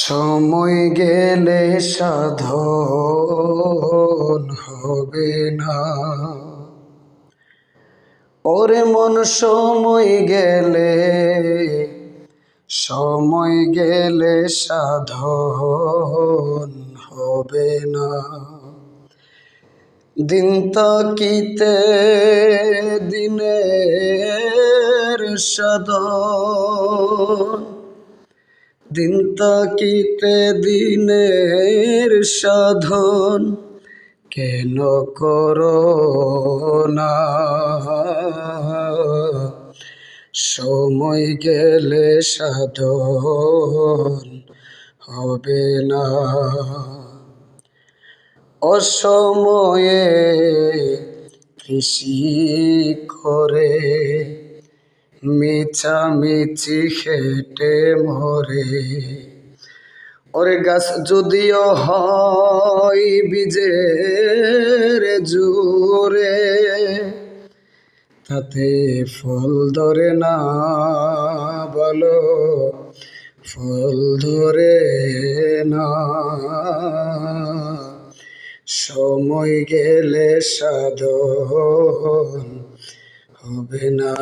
সময় গেলে সাধন হবে না। ওরে মন সময় গেলে সাধন হবে না। দিন তাকিতে দিনের সাধন, দিন তাকিতে দিনের সাধন কেন করো না। সময় গেলে সাধন হবে না। অসময়ে কৃষি করে মিছামিছি খেটে মরে। ওরে গাছ যদিও হয় বীজের জোরে, তাতে ফল ধরে না। বলো ফল ধরে না। সময় গেলে সাধন হবে না।